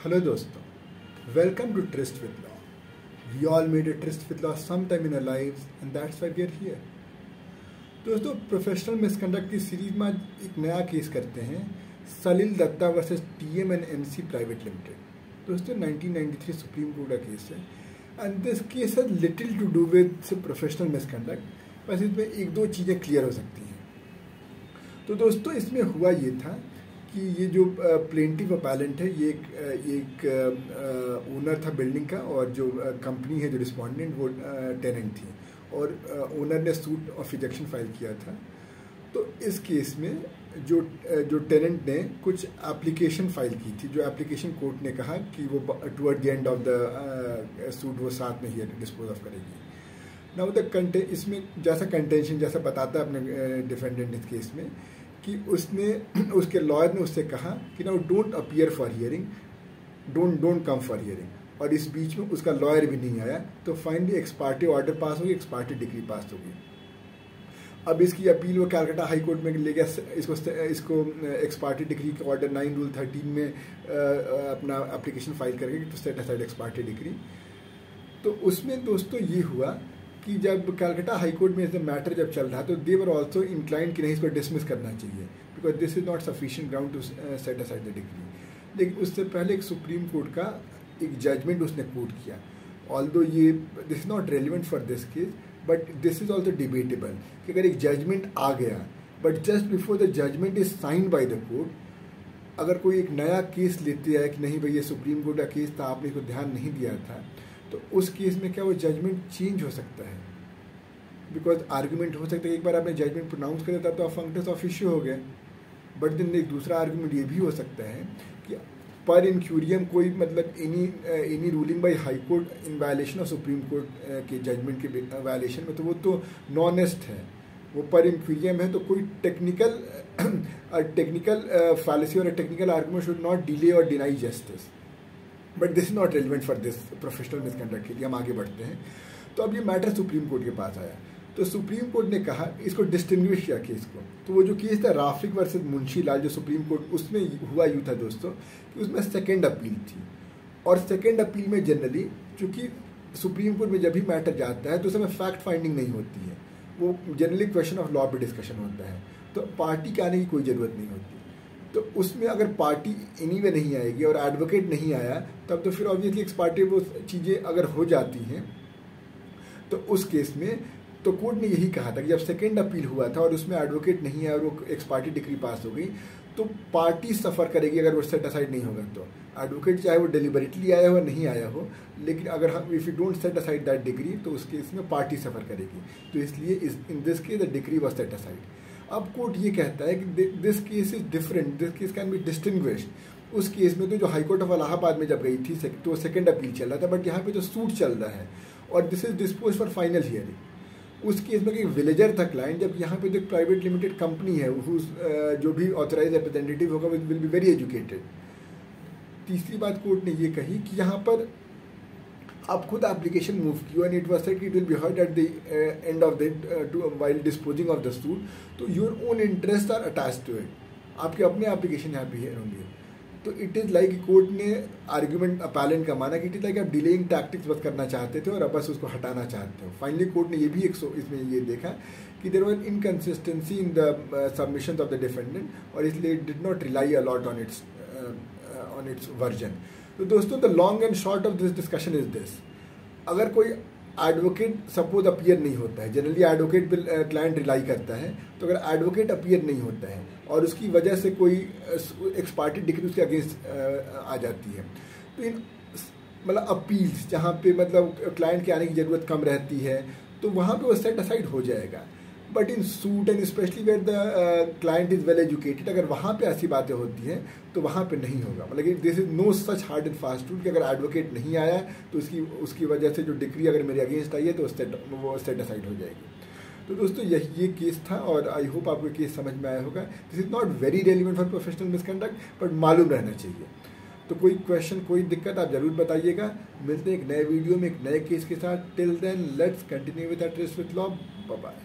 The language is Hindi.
Hello दोस्तों, welcome to Tryst with Law. We all made a tryst with law sometime in our lives and that's why we are here. दोस्तों, प्रोफेशनल मिसकंडक्ट की सीरीज में आज एक नया केस करते हैं, Salil Datta versus TMNC private limited. दोस्तों 1993 सुप्रीम कोर्ट का केस है and this case has little to do with professional misconduct, बस इसमें एक दो चीज़ें क्लियर हो सकती हैं। तो दोस्तों इसमें हुआ ये था कि ये जो प्लेंटिव अपैलेंट है ये एक ओनर था बिल्डिंग का और जो कंपनी है जो रिस्पोंडेंट वो टेनेंट थी और ओनर ने सूट ऑफ रिजेक्शन फाइल किया था। तो इस केस में जो टेनेंट ने कुछ एप्लीकेशन फाइल की थी, जो एप्लीकेशन कोर्ट ने कहा कि वो toward the end of the suit वो साथ में ही डिस्पोज ऑफ करेगी। नाउ द इसमें जैसा कंटेंशन जैसा बताता है अपने डिफेंडेंट इस केस में कि उसके लॉयर ने उससे कहा कि now don't appear for hearing, don't come for hearing, और इस बीच में उसका लॉयर भी नहीं आया। तो finally x party order pass होगी, एक्स पार्टी डिग्री पास होगी। अब इसकी अपील वो कलकत्ता हाई कोर्ट में ले गया, इसको एक्स पार्टी डिग्री के ऑर्डर 9 रूल 13 में अपना एप्लीकेशन फाइल करके to set aside ex parte decree. तो उसमें दोस्तों ये हुआ कि जब कलकत्ता हाई कोर्ट में मैटर जब चल रहा तो दे वर ऑल्सो इंक्लाइंड कि नहीं इसको डिसमिस करना चाहिए because this is not sufficient ground to set aside the decree. लेकिन उससे पहले एक सुप्रीम कोर्ट का एक जजमेंट उसने कोट किया, ऑल्दो ये this is not relevant for this case but this is also debatable कि अगर एक जजमेंट आ गया but just before the judgment is signed by the court, अगर कोई एक नया केस लेते हैं कि नहीं भाई ये सुप्रीम कोर्ट का केस था, आपने इसको ध्यान नहीं दिया था, तो उस केस में क्या वो जजमेंट चेंज हो सकता है। बिकॉज आर्गूमेंट हो सकता है एक बार आपने जजमेंट प्रोनाउंस कर देता तो आप फंक्शंस ऑफ इश्यू हो गए, बट दिन एक दूसरा आर्गूमेंट ये भी हो सकता है कि पर इंक्यूरियम कोई मतलब any ruling by high court in violation of supreme court के जजमेंट के वायलेशन में, तो वो तो नॉनेस्ट है, वो पर इंक्यूरियम है। तो कोई टेक्निकल फैलेसी और technical argument should not delay और deny justice, but this is not relevant for this professional misconduct के लिए। हम आगे बढ़ते हैं। तो अब ये मैटर सुप्रीम कोर्ट के पास आया, तो सुप्रीम कोर्ट ने कहा इसको डिस्टिंग्विश किया केस को। तो वो जो केस था राफिक वर्सेस मुंशी लाल जो सुप्रीम कोर्ट उसमें हुआ यूँ था दोस्तों कि उसमें सेकेंड अपील थी, और सेकेंड अपील में जनरली चूंकि सुप्रीम कोर्ट में जब भी मैटर जाता है तो उसमें फैक्ट फाइंडिंग नहीं होती है, वो जनरली क्वेश्चन ऑफ लॉ पे डिस्कशन होता है, तो पार्टी के आने की कोई ज़रूरत नहीं होती। तो उसमें अगर पार्टी एनीवे नहीं आएगी और एडवोकेट नहीं आया तब तो फिर ऑब्वियसली एक्स पार्टी वो चीज़ें अगर हो जाती हैं तो उस केस में तो कोर्ट ने यही कहा था कि जब सेकेंड अपील हुआ था और उसमें एडवोकेट नहीं आया और वो एक्स पार्टी डिग्री पास हो गई तो पार्टी सफ़र करेगी अगर वो सेट असाइड नहीं होगा। तो एडवोकेट चाहे वो डेलिबरेटली आया हो नहीं आया हो, लेकिन अगर हम if you don't set aside that degree तो उस केस में पार्टी सफ़र करेगी। तो इसलिए in this case the degree was set aside. अब कोर्ट ये कहता है कि this case is different, this case can be distinguished. उस केस में तो जो हाईकोर्ट ऑफ इलाहाबाद में जब गई थी तो सेकेंड अपील चल रहा था, बट यहाँ पे जो सूट चल रहा है और this is dispose for final hearing. उस केस में एक विलेजर था क्लाइंट, जब यहाँ पे जो प्राइवेट लिमिटेड कंपनी है जो भी ऑथराइज रिप्रेजेंटेटिव होगा विल बी वेरी एजुकेटेड। तीसरी बात कोर्ट ने ये कही कि यहाँ पर आप खुद एप्लीकेशन मूव किया and it was said it will be heard at the end of the while disposing of the suit, तो your own interest are attached to it, आपके अपने एप्लीकेशन यहाँ पे होंगे। तो इट इज़ लाइक कोर्ट ने आर्ग्यूमेंट अपैलेंट का माना कि इट इज़ लाइक आप डिलेइंग टैक्टिक्स बस करना चाहते थे और अब बस उसको हटाना चाहते हो। फाइनली कोर्ट ने ये भी इसमें ये देखा कि there was inconsistency in the submissions of the defendant और इसलिए it did not rely a lot on its version. तो दोस्तों the long and short of this discussion is this, अगर कोई एडवोकेट सपोज अपीयर नहीं होता है, जनरली एडवोकेट क्लाइंट रिलाई करता है, तो अगर एडवोकेट अपीयर नहीं होता है और उसकी वजह से कोई एक्स पार्टी डिग्री उसके अगेंस्ट आ जाती है, तो इन मतलब अपील्स जहाँ पे मतलब क्लाइंट के आने की ज़रूरत कम रहती है तो वहाँ पे वो सेट असाइड हो जाएगा। But in suit and specially where the client is well educated, अगर वहाँ पे ऐसी बातें होती हैं तो वहाँ पे नहीं होगा। मतलब this is no such hard and fast rule कि अगर एडवोकेट नहीं आया तो उसकी वजह से जो डिग्री अगर मेरे अगेंस्ट आई है तो वो सेट असाइड हो जाएगी। तो दोस्तों ये केस था और आई होप आपको केस समझ में आया होगा। This is not very relevant for professional misconduct but मालूम रहना चाहिए। तो कोई क्वेश्चन कोई दिक्कत आप जरूर बताइएगा। मिलते हैं एक नए वीडियो में एक नए केस के साथ। Till then let's continue with tryst with law. Bye bye.